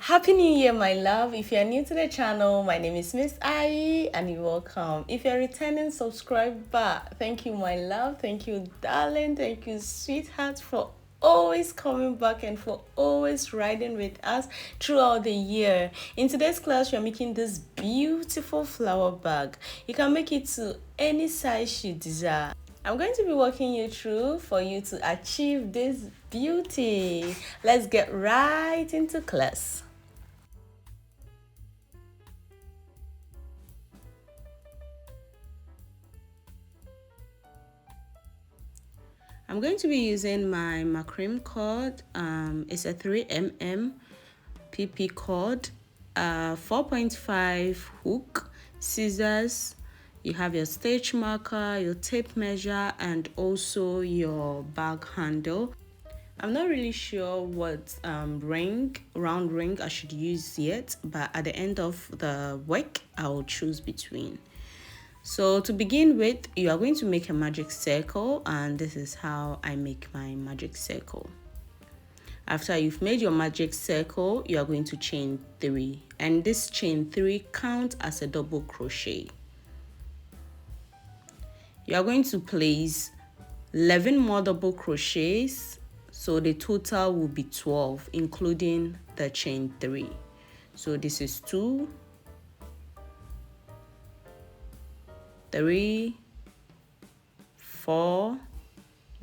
Happy New Year, my love. If you're new to the channel, my name is Miss Ai and you're welcome. If you're a returning subscriber, thank you, my love. Thank you, darling. Thank you, sweetheart, for always coming back and for always riding with us throughout the year. In today's class, we're making this beautiful flower bag. You can make it to any size you desire. I'm going to be walking you through for you to achieve this beauty. Let's get right into class. I'm going to be using my macrame cord. It's a 3mm PP cord, 4.5 hook, scissors. You have your stitch marker, your tape measure, and also your bag handle. I'm not really sure what round ring I should use yet, but at the end of the work, I'll choose between. So to begin with, you are going to make a magic circle, and this is how I make my magic circle. After you've made your magic circle, you are going to chain 3, and this chain 3 counts as a double crochet. You are going to place 11 more double crochets, so the total will be 12, including the chain 3. So this is 2, 3, 4,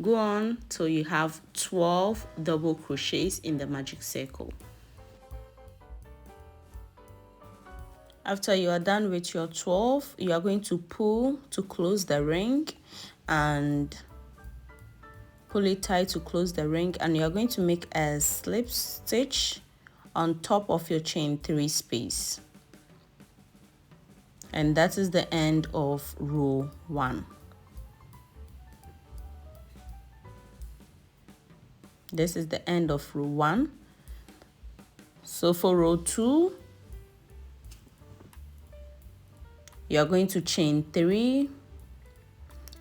go on till you have 12 double crochets in the magic circle. After you are done with your 12, you are going to pull to close the ring and pull it tight to close the ring, and you are going to make a slip stitch on top of your chain 3 space. And that is the end of row 1. This is the end of row 1. So for row 2, you are going to chain 3,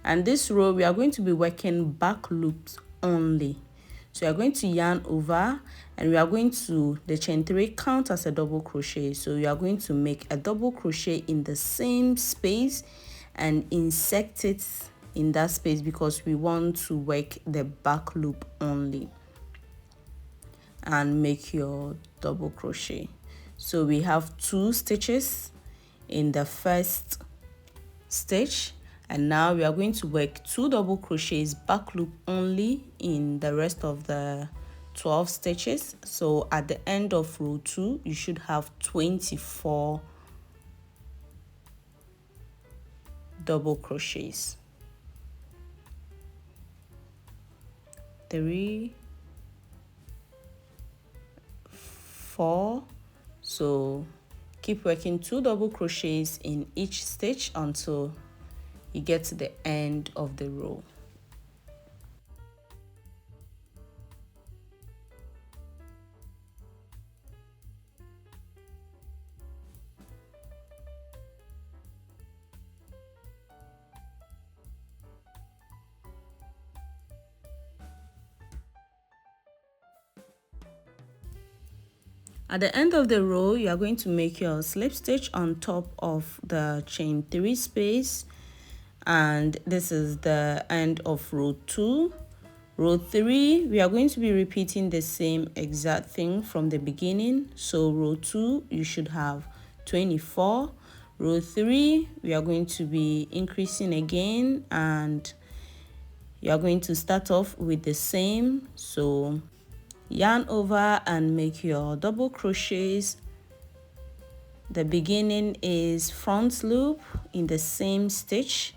and this row we are going to be working back loops only. So you are going to yarn over, and we are going to, the chain 3 count as a double crochet, so you are going to make a double crochet in the same space and insert it in that space because we want to work the back loop only, and make your double crochet. So we have 2 stitches in the first stitch, and now we are going to work 2 double crochets back loop only in the rest of the 12 stitches. So at the end of row 2, you should have 24 double crochets. 3, 4. So keep working 2 double crochets in each stitch until you get to the end of the row. At the end of the row, you are going to make your slip stitch on top of the chain 3 space, and this is the end of row 2. Row 3, we are going to be repeating the same exact thing from the beginning. So row 2, you should have 24. Row 3, we are going to be increasing again, and you are going to start off with the same. So yarn over and make your double crochets. The beginning is front loop in the same stitch,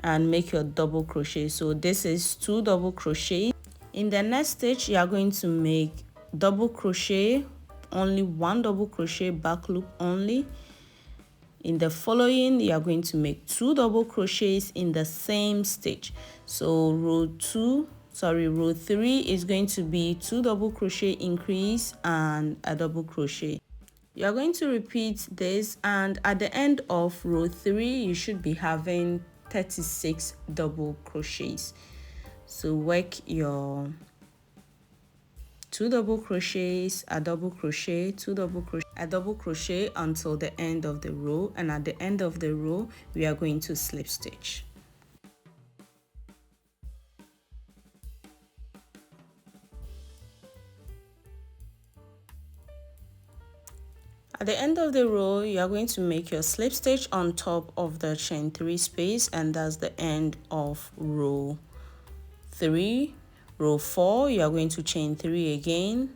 and make your double crochet. So this is 2 double crochet. In the next stitch, you are going to make double crochet, only 1 double crochet back loop only. In the following, you are going to make 2 double crochets in the same stitch. So row 3 is going to be 2 double crochet increase and a double crochet. You are going to repeat this, and at the end of row 3, you should be having 36 double crochets. So work your 2 double crochets, a double crochet, 2 double crochet, a double crochet until the end of the row, and at the end of the row we are going to slip stitch. At the end of the row, you are going to make your slip stitch on top of the chain 3 space, and that's the end of row 3. Row 4, you are going to chain 3 again,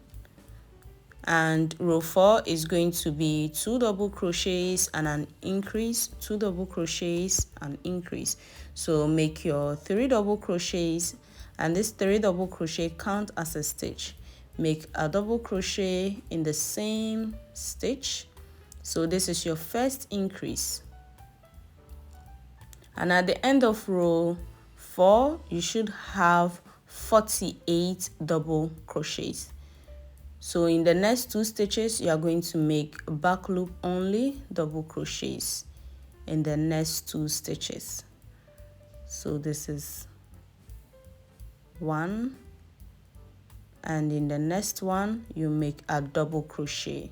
and row 4 is going to be 2 double crochets and an increase, 2 double crochets and increase. So make your 3 double crochets, and this 3 double crochet count as a stitch. Make a double crochet in the same stitch. So this is your first increase, and at the end of row 4 you should have 48 double crochets. So in the next 2 stitches you are going to make back loop only double crochets in the next 2 stitches. So this is 1, and in the next one you make a double crochet,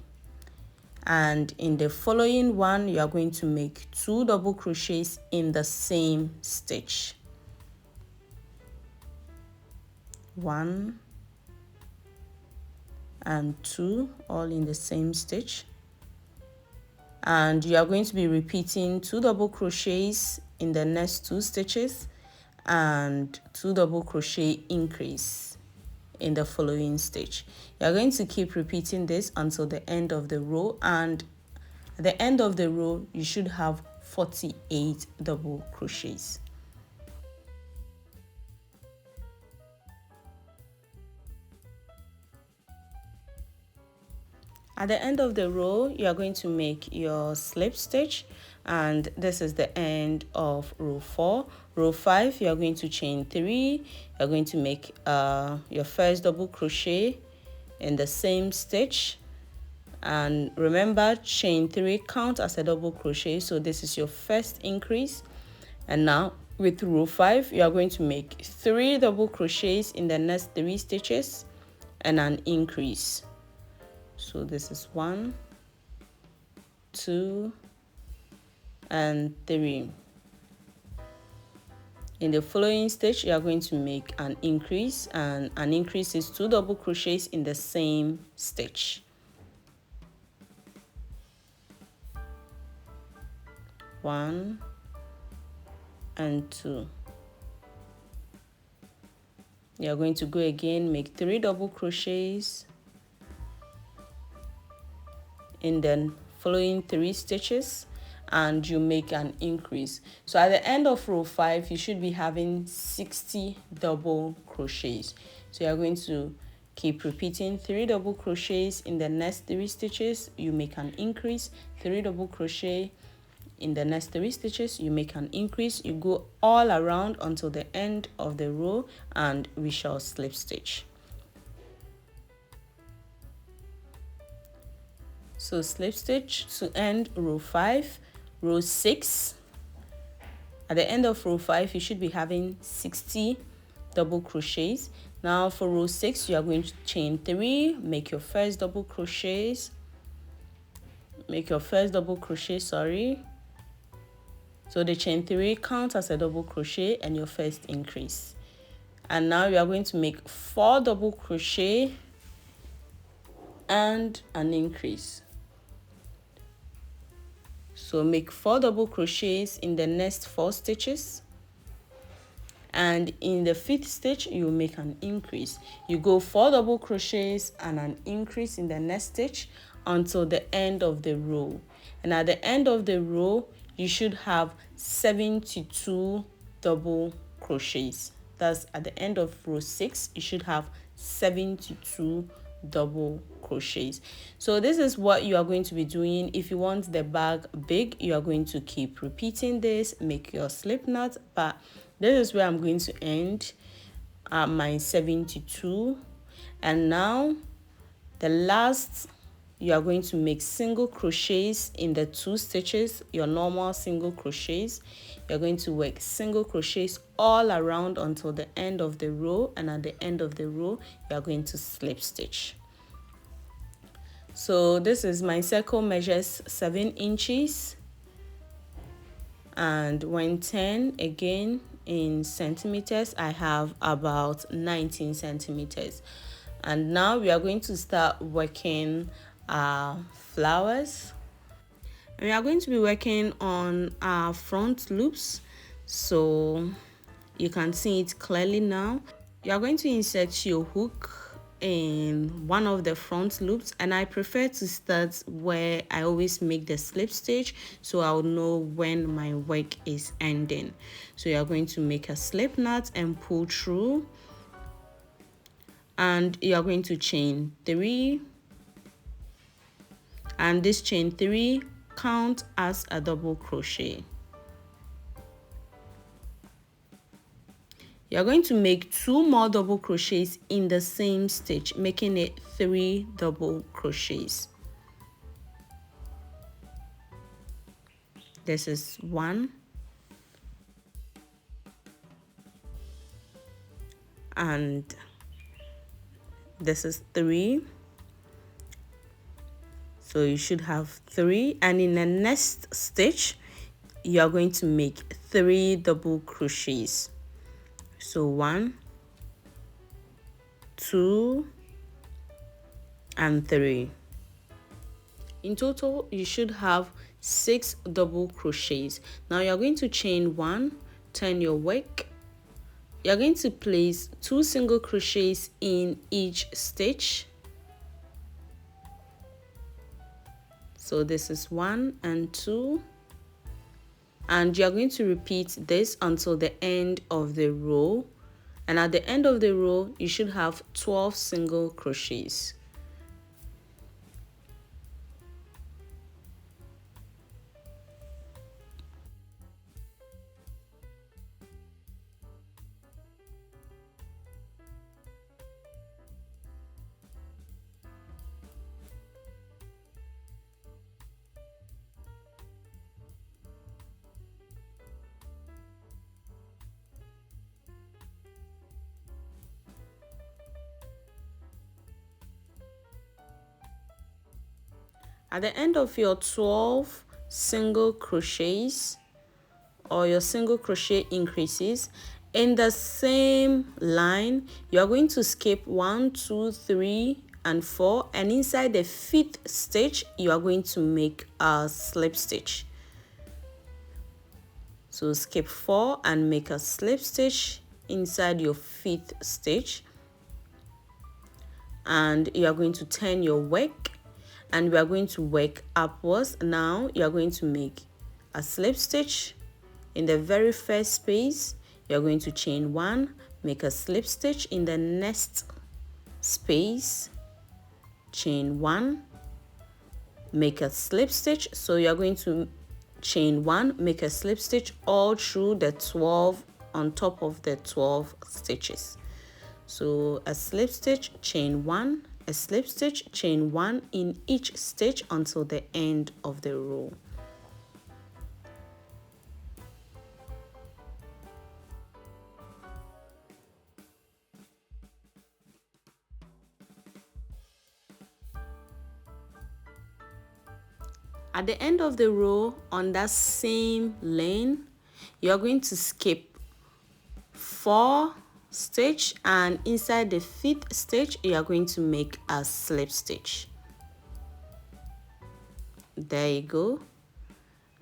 and in the following one you are going to make 2 double crochets in the same stitch. 1 and 2, all in the same stitch, and you are going to be repeating 2 double crochets in the next 2 stitches and 2 double crochet increase in the following stitch. You are going to keep repeating this until the end of the row, and at the end of the row you should have 48 double crochets. At the end of the row you are going to make your slip stitch, and this is the end of row 4. Row 5 you are going to chain 3. You are going to make your first double crochet in the same stitch, and remember, chain 3 count as a double crochet, so this is your first increase. And now with row 5 you are going to make 3 double crochets in the next 3 stitches and an increase. So this is 1, 2 and 3. In the following stitch you are going to make an increase, and an increase is 2 double crochets in the same stitch. 1 and 2. You are going to go again, make 3 double crochets in the following 3 stitches, and you make an increase. So at the end of row 5 you should be having 60 double crochets. So you are going to keep repeating 3 double crochets in the next 3 stitches, you make an increase, 3 double crochet in the next 3 stitches, you make an increase. You go all around until the end of the row, and we shall slip stitch. So slip stitch to end row 5. Row 6, at the end of row 5 you should be having 60 double crochets. Now for row 6 you are going to chain 3, make your first double crochets, sorry. So the chain 3 counts as a double crochet and your first increase. And now you are going to make 4 double crochet and an increase. So make 4 double crochets in the next 4 stitches, and in the 5th stitch you make an increase. You go 4 double crochets and an increase in the next stitch until the end of the row, and at the end of the row you should have 72 double crochets. That's at the end of row 6 you should have 72 double crochets. So this is what you are going to be doing. If you want the bag big, you are going to keep repeating this, make your slip knot, but this is where I'm going to end my 72. And now the last you are going to make single crochets in the 2 stitches, your normal single crochets. You're going to work single crochets all around until the end of the row, and at the end of the row you are going to slip stitch. So this is my circle, measures 7 inches, and when 10 again in centimeters, I have about 19 centimeters. And now we are going to start working our flowers. We are going to be working on our front loops, so you can see it clearly now. You are going to insert your hook in one of the front loops, and I prefer to start where I always make the slip stitch, so I'll know when my work is ending. So you are going to make a slip knot and pull through, and you are going to chain 3, and this chain 3 count as a double crochet. You're going to make 2 more double crochets in the same stitch, making it 3 double crochets. This is 1, and this is 3. So you should have 3, and in the next stitch you are going to make 3 double crochets. So 1, 2, and 3. In total you should have 6 double crochets. Now you're going to chain 1, turn your work. You're going to place 2 single crochets in each stitch. So this is 1 and 2, and you're going to repeat this until the end of the row, and at the end of the row you should have 12 single crochets. At the end of your 12 single crochets, or your single crochet increases, in the same line you are going to skip 1, 2, 3, and 4, and inside the 5th stitch you are going to make a slip stitch. So skip 4 and make a slip stitch inside your 5th stitch, and you are going to turn your work, and we are going to work upwards. Now you are going to make a slip stitch in the very first space. You are going to chain 1, make a slip stitch in the next space, chain 1, make a slip stitch. So you are going to chain 1, make a slip stitch all through the 12 on top of the 12 stitches. So a slip stitch, chain 1, a slip stitch, chain 1 in each stitch until the end of the row. At the end of the row, on that same lane, you're going to skip 4 stitch, and inside the 5th stitch you are going to make a slip stitch. There you go.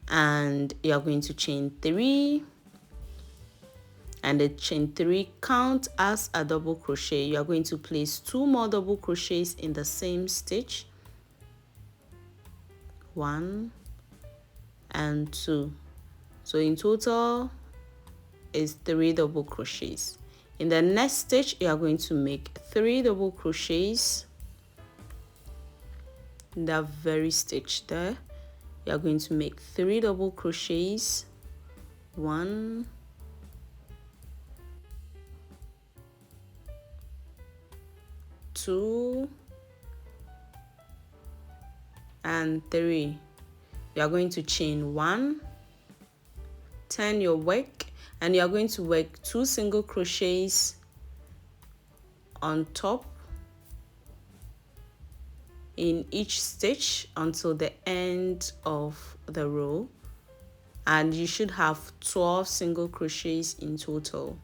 And you are going to chain 3, and the chain 3 count as a double crochet. You are going to place 2 more double crochets in the same stitch, 1 and 2. So in total is 3 double crochets. In the next stitch you are going to make 3 double crochets. In that very stitch there you are going to make 3 double crochets, 1, 2, and 3. You are going to chain 1, turn your work, and you are going to work 2 single crochets on top in each stitch until the end of the row, and you should have 12 single crochets in total.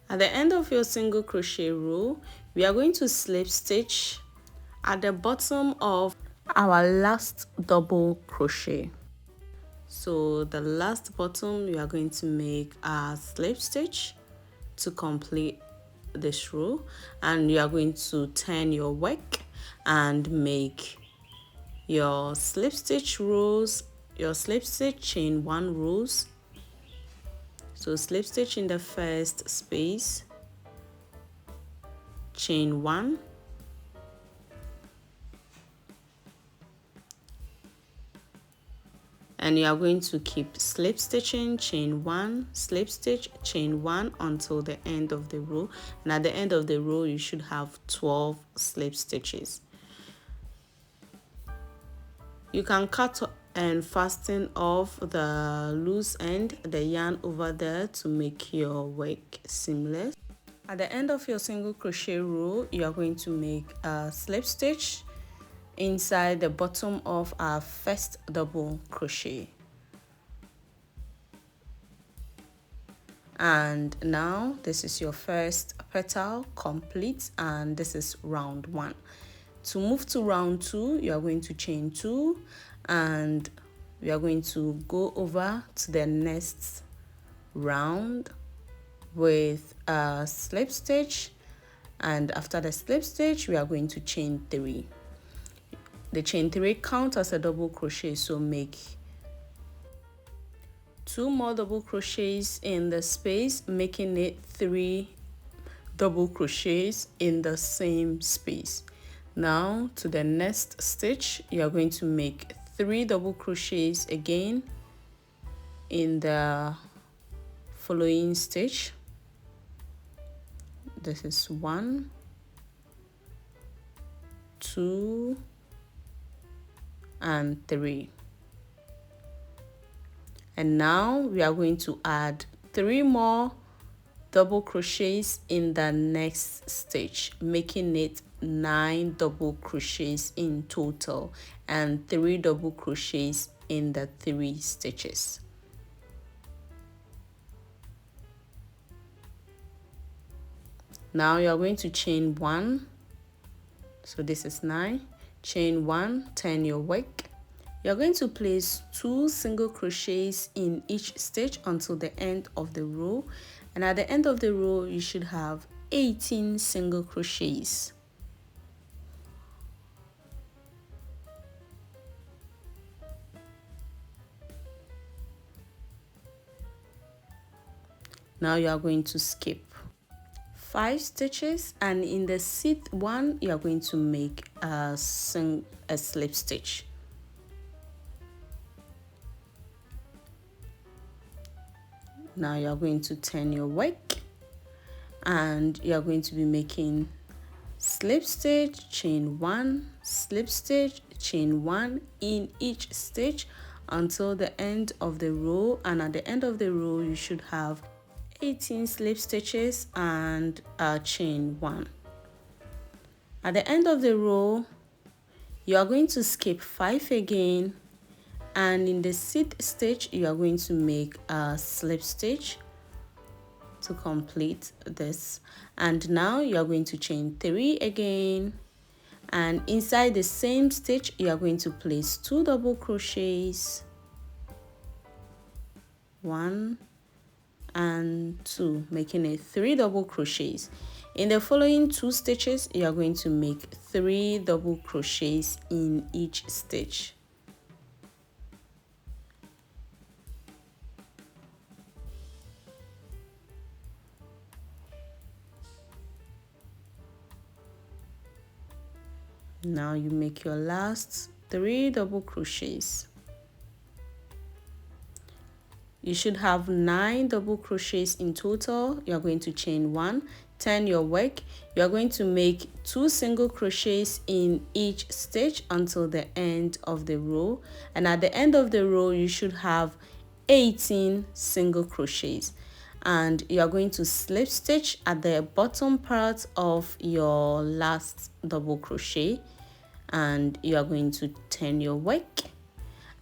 At the end of your single crochet row, we are going to slip stitch at the bottom of our last double crochet. So the last bottom, you are going to make a slip stitch to complete this row, and you are going to turn your work and make your slip stitch rows, your slip stitch chain 1 rows. So slip stitch in the first space, chain 1, and you are going to keep slip stitching, chain 1, slip stitch, chain 1 until the end of the row, and at the end of the row you should have 12 slip stitches. You can cut and fasten off the loose end, the yarn over there, to make your work seamless. At the end of your single crochet row, you are going to make a slip stitch inside the bottom of our first double crochet. And now this is your first petal complete, and this is round 1. To move to round 2, you are going to chain 2, and we are going to go over to the next round with a slip stitch, and after the slip stitch we are going to chain 3. The chain 3 counts as a double crochet, so make 2 more double crochets in the space, making it 3 double crochets in the same space. Now to the next stitch, you are going to make 3 double crochets again in the following stitch. This is 1, 2, and 3. And now we are going to add 3 more double crochets in the next stitch, making it 9 double crochets in total, and 3 double crochets in the 3 stitches. Now you are going to chain 1, so this is 9, chain 1, turn your work. You're going to place 2 single crochets in each stitch until the end of the row, and at the end of the row you should have 18 single crochets. Now you are going to skip 5 stitches, and in the 6th one you are going to make a slip stitch. Now you are going to turn your work, and you are going to be making slip stitch, chain 1, slip stitch, chain 1 in each stitch until the end of the row, and at the end of the row you should have 18 slip stitches and a chain 1. At the end of the row you are going to skip 5 again, and in the 6th stitch you are going to make a slip stitch to complete this. And now you are going to chain 3 again, and inside the same stitch you are going to place 2 double crochets, 1 and 2, making it 3 double crochets. In the following 2 stitches, you are going to make 3 double crochets in each stitch. Now you make your last 3 double crochets. You should have 9 double crochets in total. You are going to chain 1, turn your work. You are going to make 2 single crochets in each stitch until the end of the row, and at the end of the row you should have 18 single crochets, and you are going to slip stitch at the bottom part of your last double crochet, and you are going to turn your work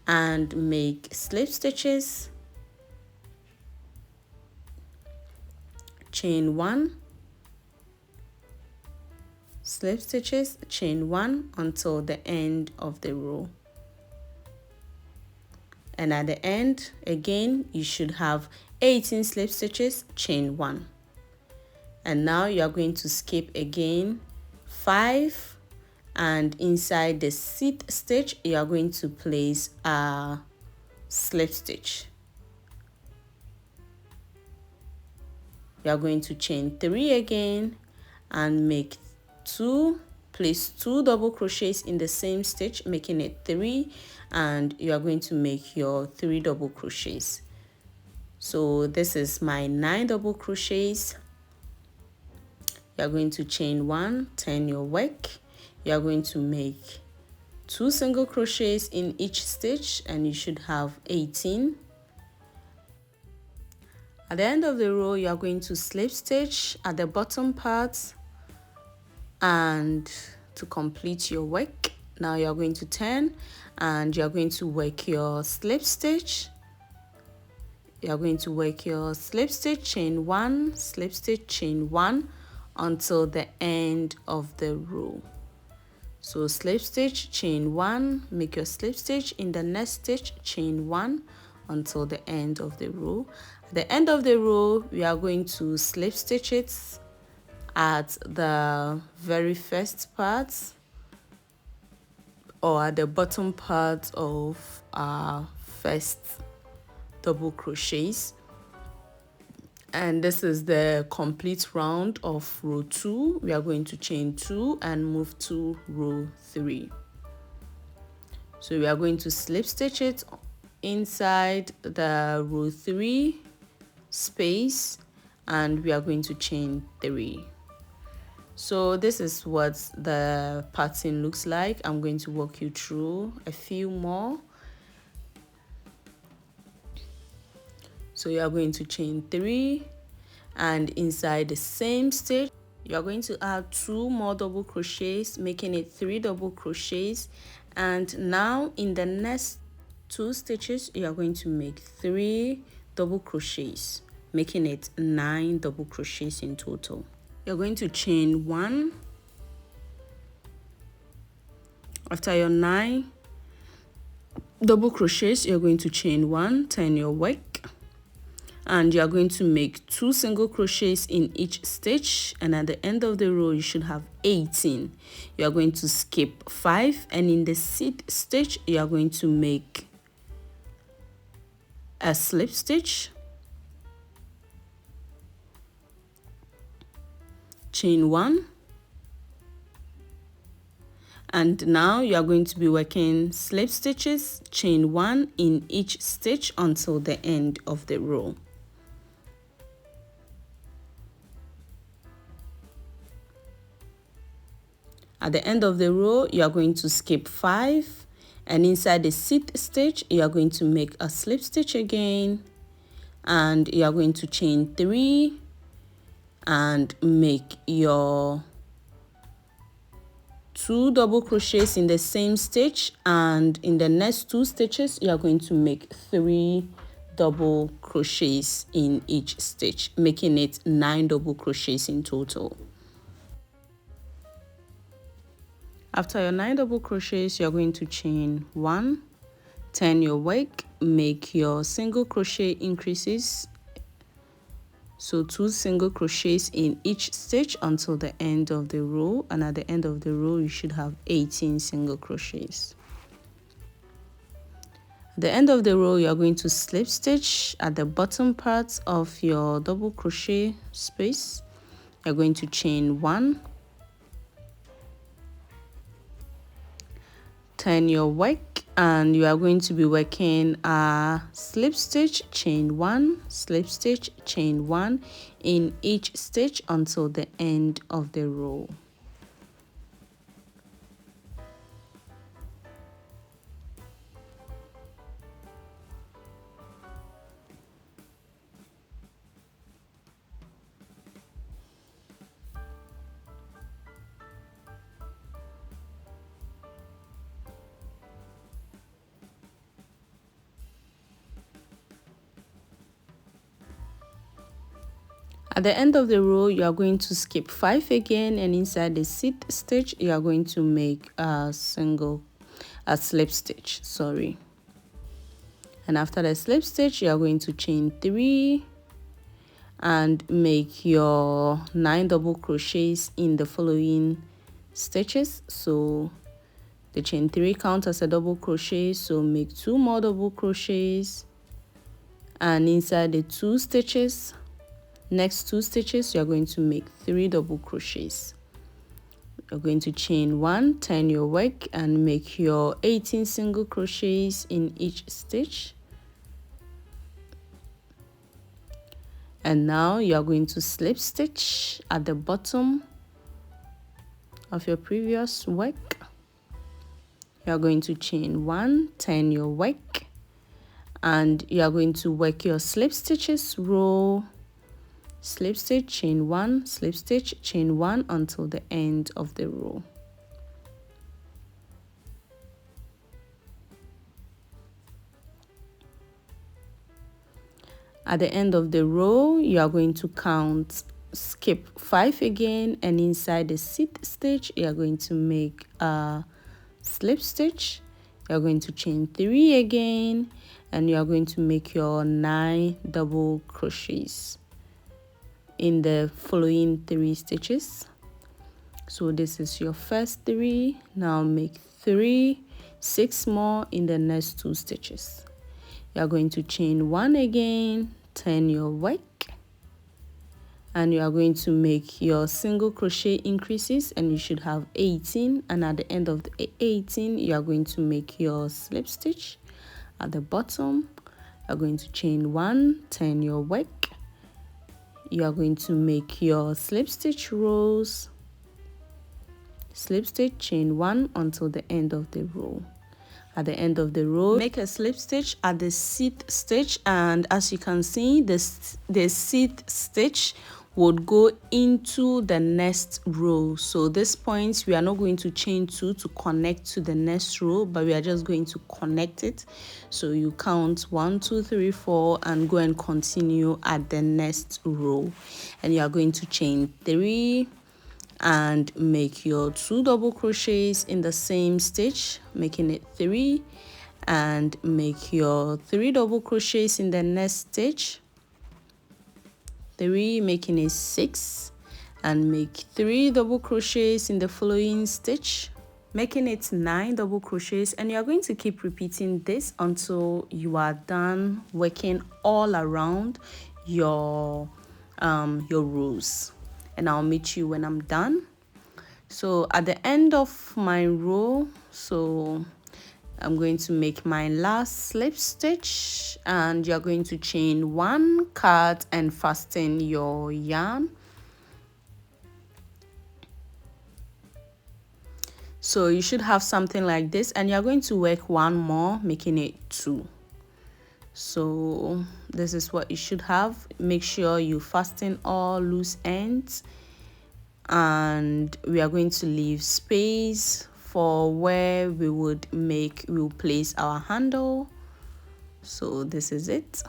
and make slip stitches, chain 1, slip stitches, chain 1 until the end of the row. And at the end, again, you should have 18 slip stitches, chain 1. And now you are going to skip again 5, and inside the seat stitch, you are going to place a slip stitch. You are going to chain 3 again and make 2, place 2 double crochets in the same stitch, making it 3, and you are going to make your 3 double crochets. So this is my 9 double crochets. You are going to chain 1, turn your work. You are going to make 2 single crochets in each stitch, and you should have 18. At the end of the row, you are going to slip stitch at the bottom part and to complete your work. Now you are going to turn and you are going to work your slip stitch. You are going to work your slip stitch, chain 1, slip stitch, chain 1 until the end of the row. So slip stitch, chain 1, make your slip stitch in the next stitch, chain 1 until the end of the row. At the end of the row, we are going to slip stitch it at the very first part or at the bottom part of our first double crochets, and this is the complete round of row 2. We are going to chain 2 and move to row 3. So we are going to slip stitch it inside the row 3 space, and we are going to chain 3. So this is what the pattern looks like. I'm going to walk you through a few more. So you are going to chain 3, and inside the same stitch you are going to add 2 more double crochets, making it 3 double crochets. And now in the next 2 stitches you are going to make 3 double crochets, making it 9 double crochets in total. You're going to chain 1. After your 9 double crochets, you're going to chain 1, turn your work, and you are going to make 2 single crochets in each stitch, and at the end of the row you should have 18. You are going to skip 5, and in the seat stitch you are going to make a slip stitch, chain 1, and now you are going to be working slip stitches, chain 1 in each stitch until the end of the row. At the end of the row, you are going to skip 5, and inside the seat stitch you are going to make a slip stitch again, and you are going to chain 3 and make your 2 double crochets in the same stitch, and in the next 2 stitches you are going to make 3 double crochets in each stitch, making it 9 double crochets in total. After your 9 double crochets, you are going to chain 1, turn your work, make your single crochet increases, so 2 single crochets in each stitch until the end of the row, and at the end of the row you should have 18 single crochets. At the end of the row, you are going to slip stitch at the bottom part of your double crochet space. You're going to chain 1, turn your work, and you are going to be working a slip stitch, chain 1, slip stitch, chain 1 in each stitch until the end of the row. At the end of the row, you are going to skip 5 again, and inside the seat stitch, you are going to make a slip stitch, sorry. And after the slip stitch, you are going to chain 3 and make your 9 double crochets in the following stitches. So the chain 3 counts as a double crochet, so make 2 more double crochets, and inside the 2 stitches, next 2 stitches, you're going to make 3 double crochets. You're going to chain 1, turn your work, and make your 18 single crochets in each stitch. And now you are going to slip stitch at the bottom of your previous work. You are going to chain 1, turn your work, and you are going to work your slip stitches row, slip stitch, chain 1, slip stitch, chain 1 until the end of the row. At the end of the row, you are going to skip 5 again, and inside the seat stitch, you are going to make a slip stitch. You are going to chain 3 again, and you are going to make your 9 double crochets in the following 3 stitches. So this is your first 3. Now make 6 more in the next 2 stitches. You are going to chain 1 again, turn your work, and you are going to make your single crochet increases, and you should have 18. And at the end of the 18, you are going to make your slip stitch at the bottom. You are going to chain 1, turn your work. You are going to make your slip stitch rows, slip stitch, chain 1 until the end of the row. At the end of the row, make a slip stitch at the seat stitch, and as you can see, the seat stitch would go into the next row. So this point, we are not going to chain 2 to connect to the next row, but we are just going to connect it. So you count 1, 2, 3, 4 and go and continue at the next row, and you are going to chain 3 and make your 2 double crochets in the same stitch, making it 3, and make your 3 double crochets in the next stitch, 3, making it 6, and make 3 double crochets in the following stitch, making it 9 double crochets. And you are going to keep repeating this until you are done working all around your rows, and I'll meet you when I'm done. So at the end of my row, so I'm going to make my last slip stitch, and you're going to chain 1, cut and fasten your yarn. So you should have something like this, and you're going to work 1 more, making it 2. So this is what you should have. Make sure you fasten all loose ends, and we are going to leave space for where we will place our handle. So this is it.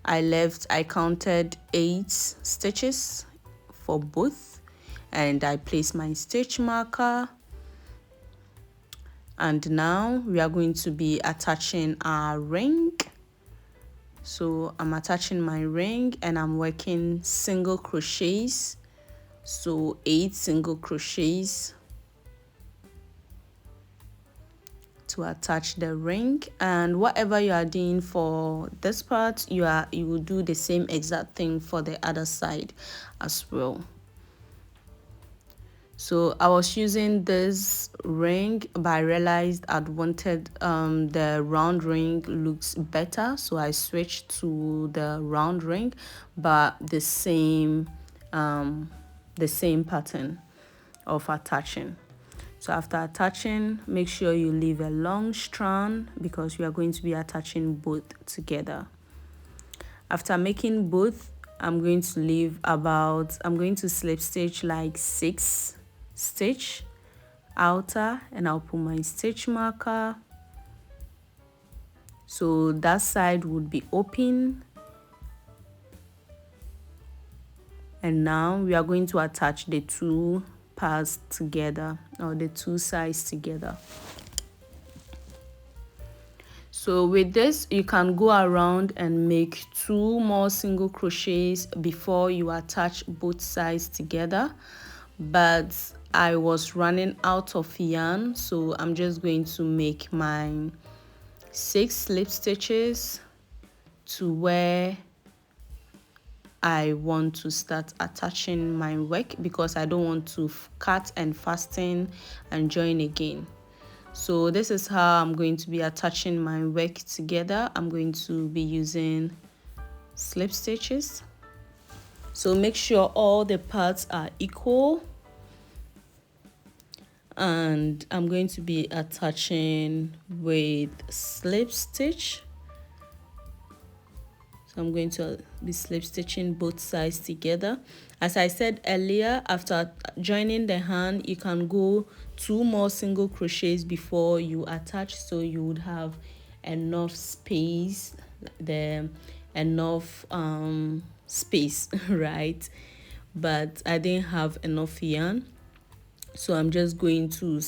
I counted 8 stitches for both, and I placed my stitch marker, And now we are going to be attaching our ring. So I'm attaching my ring and I'm working single crochets, so 8 single crochets to attach the ring. And whatever you are doing for this part, you will do the same exact thing for the other side as well. So I was using this ring, but I realized I'd wanted the round ring looks better, so I switched to the round ring, but the same pattern of attaching. So after attaching, make sure you leave a long strand because we are going to be attaching both together. After making both, I'm going to slip stitch like 6 stitch outer, and I'll put my stitch marker. So that side would be open. And now we are going to attach the 2 parts together, or the 2 sides together. So with this, you can go around and make 2 more single crochets before you attach both sides together. But I was running out of yarn, so I'm just going to make my 6 slip stitches to where I want to start attaching my work, because I don't want to cut and fasten and join again. So this is how I'm going to be attaching my work together. I'm going to be using slip stitches. So make sure all the parts are equal. And I'm going to be attaching with slip stitch. So I'm going to be slip stitching both sides together. As I said earlier, after joining the hand, you can go 2 more single crochets before you attach, so you would have enough space, enough space, right? But I didn't have enough yarn, so I'm just going to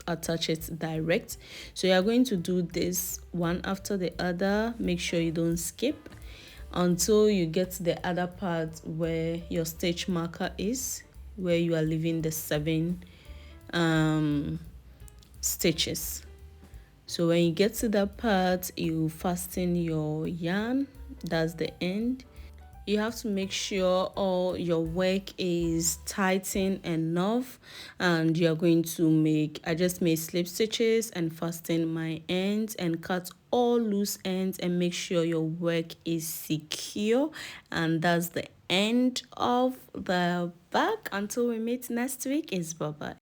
attach it direct. So you're going to do this one after the other. Make sure you don't skip until you get to the other part where your stitch marker is, where you are leaving the 7 stitches. So when you get to that part, you fasten your yarn. That's the end. You have to make sure all your work is tightened enough, and you're going to I just made slip stitches and fasten my ends and cut all loose ends and make sure your work is secure. And that's the end of the bag. Until we meet next week, is bye bye.